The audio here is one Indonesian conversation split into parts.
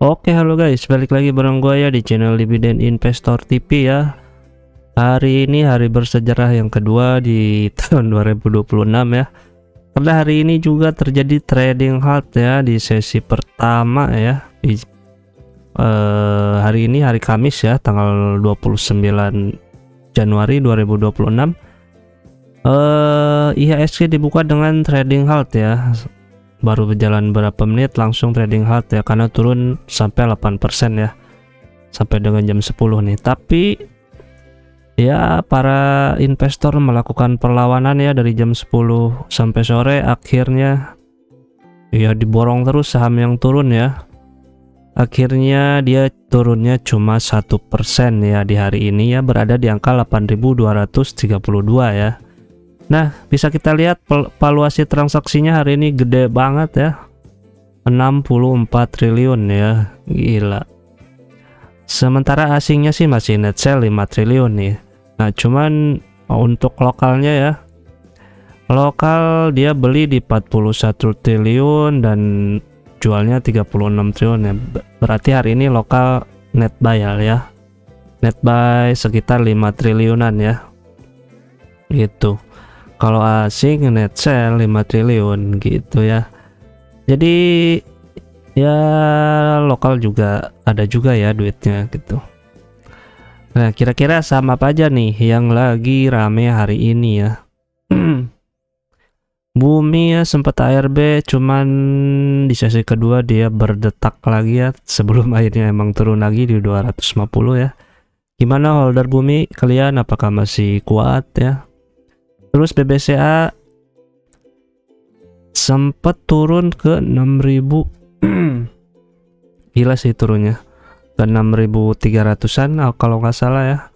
Oke, halo guys, balik lagi bareng gue ya di channel Dividen Investor TV ya. Hari ini hari bersejarah yang kedua di tahun 2026 ya. Karena hari ini juga terjadi trading halt ya di sesi pertama ya. Hari ini hari Kamis ya, tanggal 29 Januari 2026. IHSG dibuka dengan trading halt ya. Baru berjalan berapa menit langsung trading halt ya, karena turun sampai 8% ya, sampai dengan jam 10 nih. Tapi ya para investor melakukan perlawanan ya dari jam 10 sampai sore, akhirnya ya diborong terus saham yang turun ya. Akhirnya dia turunnya cuma 1% ya di hari ini ya, berada di angka 8.232 ya. Nah, bisa kita lihat valuasi transaksinya hari ini gede banget ya, 64 triliun ya, gila. Sementara asingnya sih masih net sell 5 triliun nih. Nah, cuman untuk lokalnya ya, lokal dia beli di 41 triliun dan jualnya 36 triliun ya. Berarti hari ini lokal net buy ya, net buy sekitar 5 triliunan ya, gitu. Kalau asing net sell 5 triliun gitu ya. Jadi ya lokal juga ada juga ya duitnya gitu. Nah, kira-kira saham apa aja nih yang lagi rame hari ini ya? Bumi ya, sempat ARB, cuman di sesi kedua dia berdetak lagi ya, sebelum akhirnya emang turun lagi di 250 ya. Gimana holder Bumi kalian, apakah masih kuat ya? Terus BBCA sempat turun ke 6.000. Gila sih turunnya, ke 6.300an kalau nggak salah ya.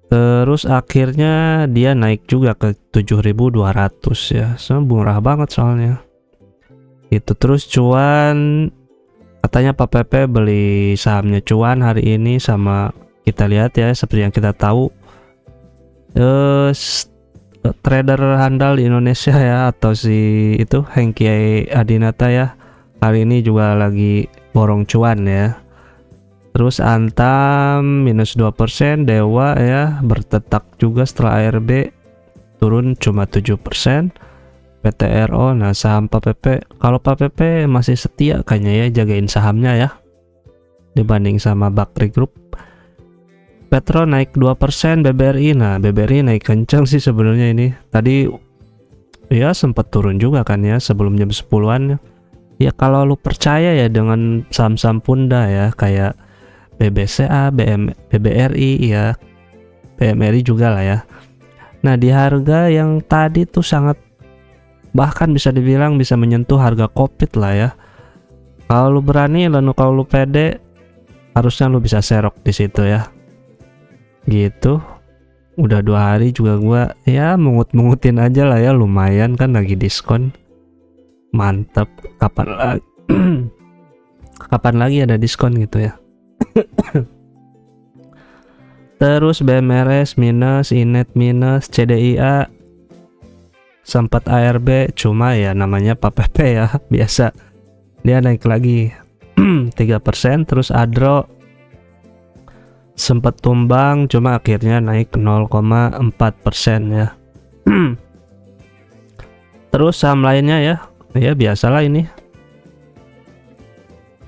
Terus akhirnya dia naik juga ke 7.200 ya, murah banget soalnya itu. Terus cuan, katanya Pak PP beli sahamnya cuan hari ini, sama kita lihat ya, seperti yang kita tahu, trader handal di Indonesia ya, atau si itu Hengki Adinata ya, hari ini juga lagi borong cuan ya. Terus Antam minus 2%, Dewa ya bertetak juga setelah ARB, turun cuma 7%. PTRO, nah saham Pak PP, kalau Pak PP masih setia kayaknya ya jagain sahamnya ya, dibanding sama Bakri Group. Petro naik 2%, BBRI, nah BBRI naik kencang sih sebenarnya ini. Tadi ya sempat turun juga kan ya sebelum jam 10-an ya. Kalau lu percaya ya dengan saham-saham Punda ya, kayak BBCA, BBRI ya, BMRI juga lah ya. Nah, di harga yang tadi tuh sangat, bahkan bisa dibilang bisa menyentuh harga Kopit lah ya. Kalau lu berani, lalu kalau lu pede, harusnya lu bisa serok di situ ya. Gitu. Udah 2 hari juga gua ya mengut-mengutin aja lah ya, lumayan kan lagi diskon. Mantap. Kapan lagi ada diskon gitu ya. Terus BMRS minus, Inet minus, CDIA sempat ARB, cuma ya namanya Pak PP ya, biasa dia naik lagi 3%. Terus Adro sempat tumbang, cuma akhirnya naik 0,4% ya. Terus saham lainnya ya biasalah ini.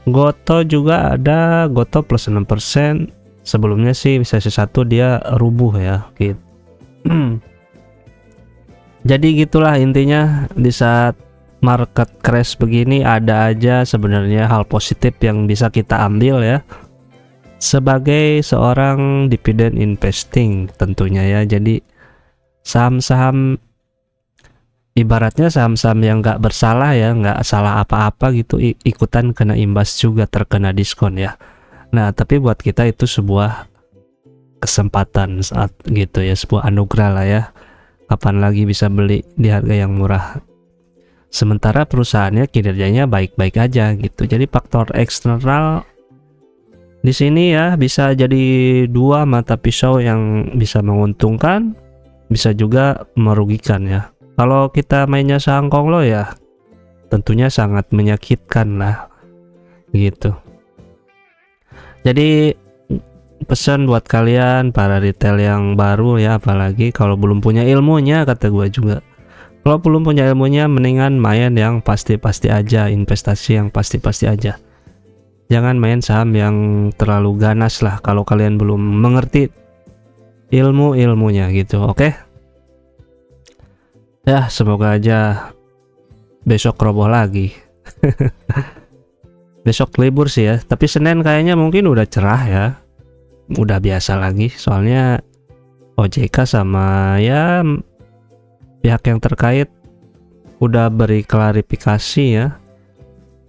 Goto juga ada, Goto plus 6%. Sebelumnya sih sesi 1 dia rubuh ya gitu. Jadi gitulah intinya, di saat market crash begini ada aja sebenarnya hal positif yang bisa kita ambil ya, sebagai seorang dividen investing tentunya ya. Jadi saham-saham, ibaratnya saham-saham yang nggak bersalah ya, nggak salah apa-apa gitu, ikutan kena imbas juga, terkena diskon ya. Nah, tapi buat kita itu sebuah kesempatan saat gitu ya, sebuah anugerah lah ya. Kapan lagi bisa beli di harga yang murah, sementara perusahaannya kinerjanya baik-baik aja gitu. Jadi faktor eksternal di sini ya bisa jadi dua mata pisau yang bisa menguntungkan, bisa juga merugikan ya. Kalau kita mainnya saham Konglo ya tentunya sangat menyakitkan lah. gitu. Jadi pesan buat kalian para retail yang baru ya, apalagi kalau belum punya ilmunya, kata gue juga. Kalau belum punya ilmunya, mendingan main yang pasti-pasti aja, investasi yang pasti-pasti aja. Jangan main saham yang terlalu ganas lah kalau kalian belum mengerti ilmunya gitu, oke? Ya, semoga aja besok roboh lagi. Besok libur sih ya, tapi Senin kayaknya mungkin udah cerah ya. Udah biasa lagi, soalnya OJK sama ya pihak yang terkait udah beri klarifikasi ya.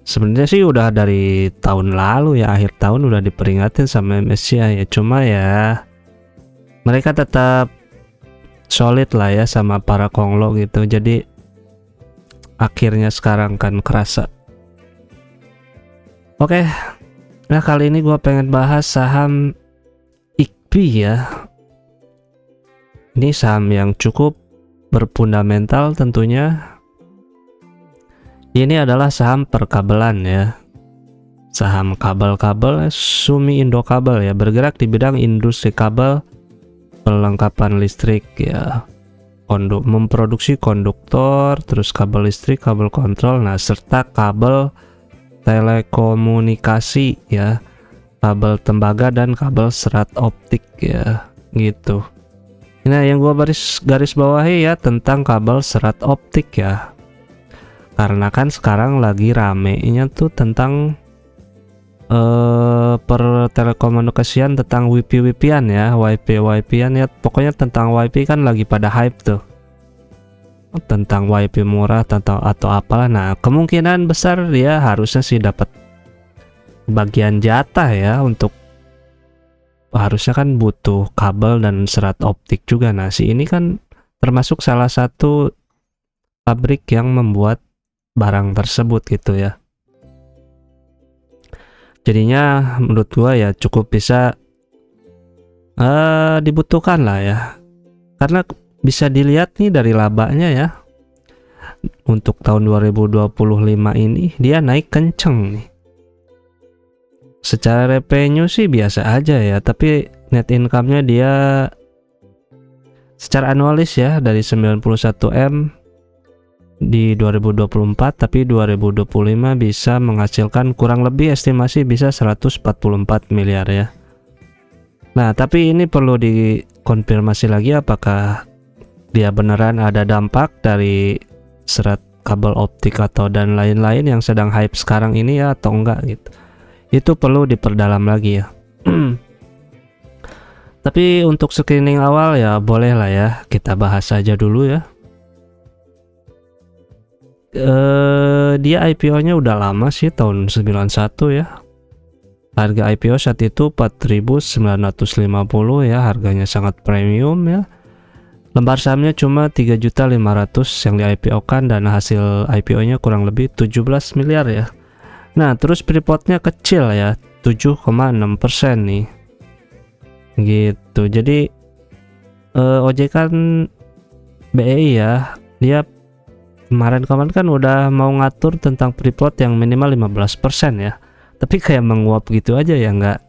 Sebenarnya sih udah dari tahun lalu ya, akhir tahun udah diperingatin sama MSCI ya. Cuma ya mereka tetap solid lah ya sama para konglo gitu. Jadi akhirnya sekarang kan kerasa. Oke, nah kali ini gue pengen bahas saham IKBI ya. Ini saham yang cukup berfundamental tentunya. Ini adalah saham perkabelan ya. Saham kabel-kabel Sumi Indo Kabel ya, bergerak di bidang industri kabel, perlengkapan listrik ya. Memproduksi konduktor, terus kabel listrik, kabel kontrol, nah serta kabel telekomunikasi ya, kabel tembaga dan kabel serat optik ya, gitu. Nah, yang gua garis bawahi ya tentang kabel serat optik ya. Karena kan sekarang lagi ramenya tuh tentang pertelekomunikasian, tentang WiFi-WiFian ya, WiFi-WiFian ya, pokoknya tentang WiFi kan lagi pada hype tuh. Tentang WiFi murah atau apalah. Nah, kemungkinan besar dia harusnya sih dapat bagian jatah ya, untuk harusnya kan butuh kabel dan serat optik juga. Nah, si ini kan termasuk salah satu pabrik yang membuat barang tersebut gitu ya. Jadinya menurut gua ya cukup bisa dibutuhkan lah ya, karena bisa dilihat nih dari labanya ya. Untuk tahun 2025 ini dia naik kenceng nih. Secara revenue sih biasa aja ya, tapi net income-nya dia secara anualis ya dari 91M di 2024, tapi 2025 bisa menghasilkan kurang lebih estimasi bisa 144 miliar ya. Nah, tapi ini perlu dikonfirmasi lagi apakah dia beneran ada dampak dari serat kabel optik atau dan lain-lain yang sedang hype sekarang ini ya, atau enggak gitu. Itu perlu diperdalam lagi ya. Tapi untuk screening awal ya boleh lah ya, kita bahas saja dulu ya. Dia IPO-nya udah lama sih, tahun 91 ya. Harga IPO saat itu 4.950 ya, harganya sangat premium ya. Lembar sahamnya cuma 3.500.000 yang di IPO-kan, dan hasil IPO-nya kurang lebih 17 miliar ya. Nah, terus free float-nya kecil ya, 7,6% nih. Gitu. Jadi OJK kan BEI ya, dia kemarin kan udah mau ngatur tentang free float yang minimal 15% ya. Tapi kayak menguap gitu aja ya, nggak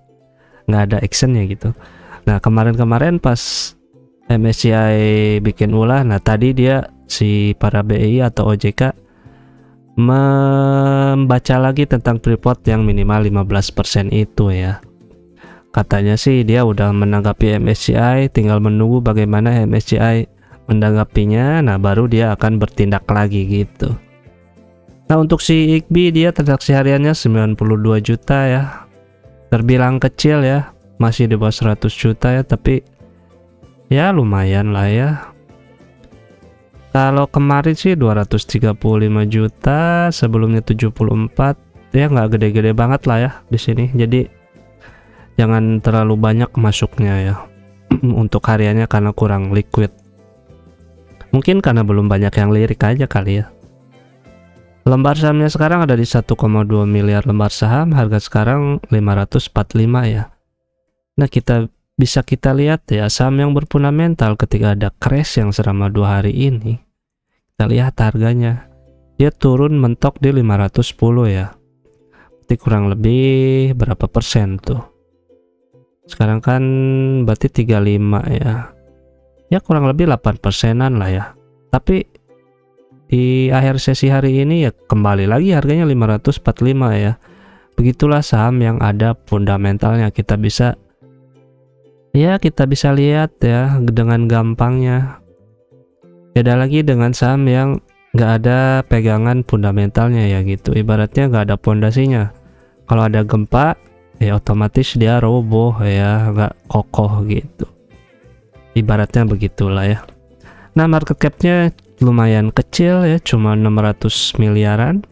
ada actionnya gitu. Nah, kemarin pas MSCI bikin ulah, nah tadi dia si para BEI atau OJK membaca lagi tentang free float yang minimal 15% itu ya. Katanya sih dia udah menanggapi MSCI, tinggal menunggu bagaimana MSCI menanggapinya, nah baru dia akan bertindak lagi gitu. Nah, untuk si IKBI dia transaksi hariannya 92 juta ya, terbilang kecil ya, masih di bawah 100 juta ya, tapi ya lumayan lah ya. Kalau kemarin sih 235 juta, sebelumnya 74 ya, nggak gede-gede banget lah ya di sini. Jadi jangan terlalu banyak masuknya ya untuk hariannya karena kurang liquid. Mungkin karena belum banyak yang lirik aja kali ya. Lembar sahamnya sekarang ada di 1,2 miliar lembar saham, harga sekarang 545 ya. Nah, bisa kita lihat ya, saham yang berfundamental ketika ada crash yang selama 2 hari ini, kita lihat harganya dia turun mentok di 510 ya. berarti kurang lebih berapa persen tuh? Sekarang kan berarti 35 ya. Ya kurang lebih 8%-an lah ya. Tapi di akhir sesi hari ini ya kembali lagi harganya 545 ya. Begitulah saham yang ada fundamentalnya, kita bisa lihat ya dengan gampangnya. Beda lagi dengan saham yang nggak ada pegangan fundamentalnya ya gitu, ibaratnya nggak ada pondasinya. Kalau ada gempa ya otomatis dia roboh ya, nggak kokoh gitu, ibaratnya begitulah ya. Nah, market capnya lumayan kecil ya, cuma 600 miliaran.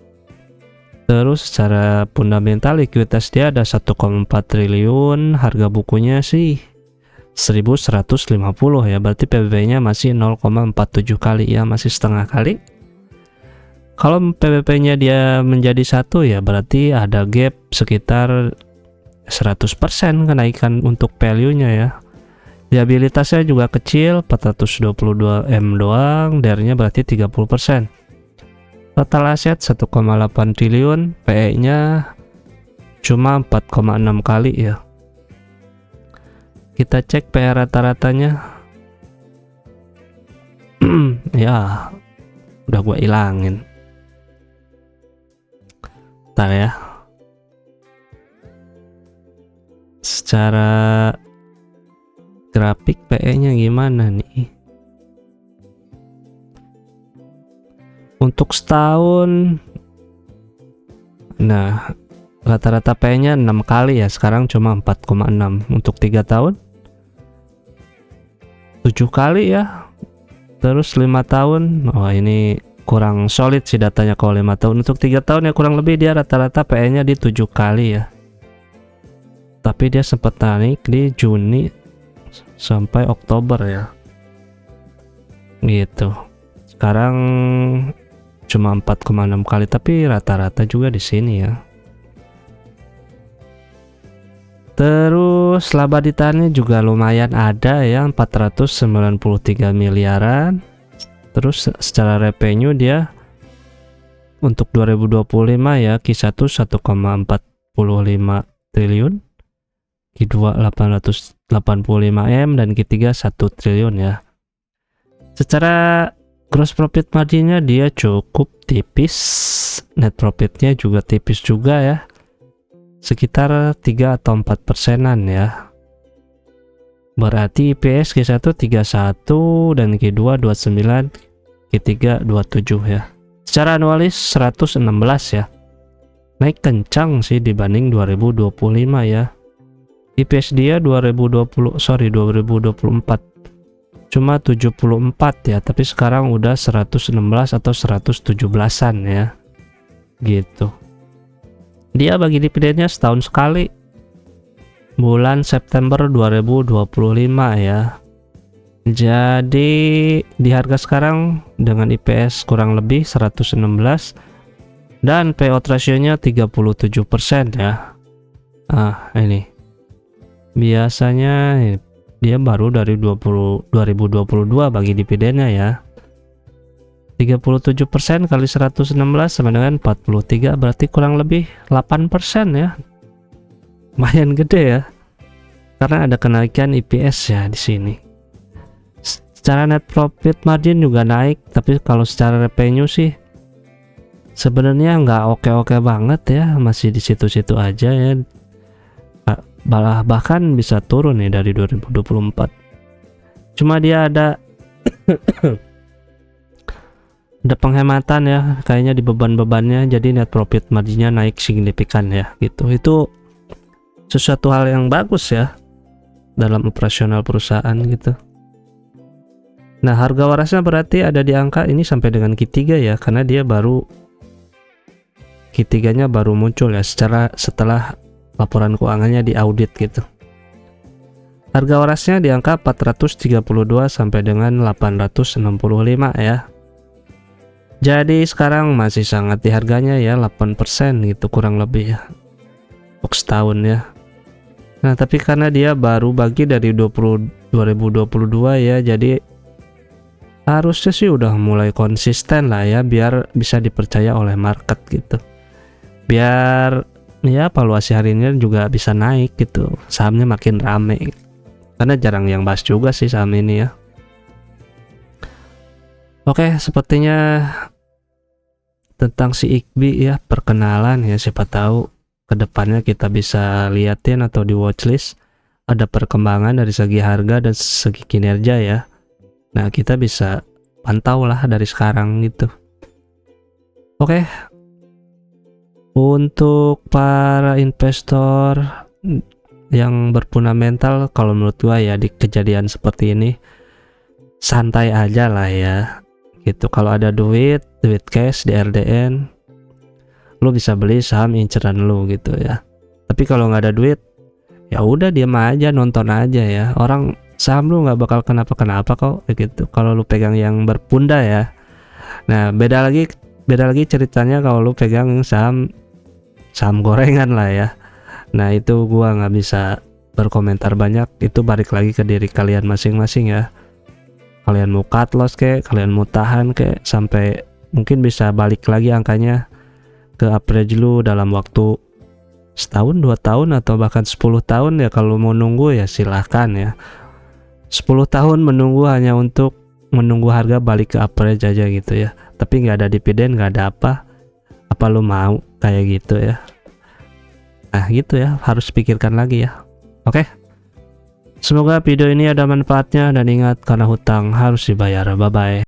Terus secara fundamental likuiditas dia ada 1,4 triliun, harga bukunya sih 1150 ya, berarti PBB-nya masih 0,47 kali ya, masih setengah kali. Kalau PBB-nya dia menjadi 1 ya berarti ada gap sekitar 100% kenaikan untuk value-nya ya. Liabilitasnya juga kecil, 422 M doang, DER-nya berarti 30%. Total aset 1,8 triliun, PE-nya cuma 4,6 kali ya. Kita cek PE rata-ratanya. Ya, udah gua ilangin. Bentar ya. Secara grafik PE-nya gimana nih? Untuk setahun, nah rata-rata PE-nya 6 kali ya, sekarang cuma 4,6. Untuk 3 tahun 7 kali ya. Terus 5 tahun, oh ini kurang solid sih datanya kalau 5 tahun. Untuk 3 tahun ya kurang lebih dia rata-rata PE-nya di 7 kali ya. Tapi dia sempat naik di Juni sampai Oktober ya. Gitu. Sekarang cuma 4,6 kali, tapi rata-rata juga di sini ya. Terus laba ditahannya juga lumayan ada ya, 493 miliaran. Terus secara revenue dia untuk 2025 ya Q1 1,45 triliun, Q2 885 M, dan Q3 1 triliun ya. Secara gross profit marginnya dia cukup tipis, net profitnya juga tipis juga ya, sekitar 3 atau 4%-an ya. Berarti EPS Q1 31 dan Q2 29, Q3 27 ya. Secara anualis 116 ya. Naik kencang sih dibanding 2025 ya. EPS dia 2024 cuma 74 ya, tapi sekarang udah 116 atau 117-an ya. Gitu. Dia bagi dividennya setahun sekali, bulan September 2025 ya. Jadi di harga sekarang dengan IPS kurang lebih 116 dan payout ratio-nya 37% ya. Ini biasanya dia baru dari 2022 bagi dividennya ya. 37% kali 116 sama dengan 43, berarti kurang lebih 8% ya. Lumayan gede ya. Karena ada kenaikan EPS ya di sini. Secara net profit margin juga naik, tapi kalau secara revenue sih sebenarnya nggak oke-oke banget ya, masih di situ-situ aja ya. Bahkan bisa turun nih dari 2024. Cuma dia ada ada penghematan ya kayaknya di beban-bebannya, jadi net profit marginnya naik signifikan ya gitu. Itu sesuatu hal yang bagus ya dalam operasional perusahaan gitu. Nah, harga warasnya berarti ada di angka ini sampai dengan Q3 ya, karena dia baru Q3-nya baru muncul ya setelah laporan keuangannya diaudit gitu. Harga warasnya di angka 432 sampai dengan 865 ya. Jadi sekarang masih sangat di harganya ya, 8% gitu kurang lebih ya. Untuk setahun ya. Nah, tapi karena dia baru bagi dari 2022 ya, jadi harusnya sih udah mulai konsisten lah ya, biar bisa dipercaya oleh market gitu. Biar ya valuasi hari ini juga bisa naik gitu, sahamnya makin rame karena jarang yang bahas juga sih saham ini ya. Oke, sepertinya tentang si IKBI ya, perkenalan ya, siapa tahu kedepannya kita bisa liatin atau di watchlist ada perkembangan dari segi harga dan segi kinerja ya. Nah, kita bisa pantau lah dari sekarang gitu. Oke, untuk para investor yang berfundamental, kalau menurut gua ya di kejadian seperti ini santai aja lah ya gitu. Kalau ada duit cash di RDN, lu bisa beli saham inceran lu gitu ya. Tapi kalau nggak ada duit, ya udah diam aja, nonton aja ya. Orang saham lu nggak bakal kenapa-kenapa kok gitu kalau lu pegang yang berpunda ya. Nah, beda lagi ceritanya kalau lu pegang saham gorengan lah ya. Nah, itu gua nggak bisa berkomentar banyak, itu balik lagi ke diri kalian masing-masing ya. Kalian mau cut loss kek, kalian mau tahan kek, sampai mungkin bisa balik lagi angkanya ke average lu dalam waktu setahun, 2 tahun, atau bahkan 10 tahun ya. Kalau mau nunggu ya silahkan ya. 10 tahun menunggu hanya untuk menunggu harga balik ke average aja gitu ya. Tapi nggak ada dividen, nggak ada apa lu mau kayak gitu ya. Nah gitu ya, harus pikirkan lagi ya. Oke, semoga video ini ada manfaatnya, dan ingat, karena hutang harus dibayar. Bye bye.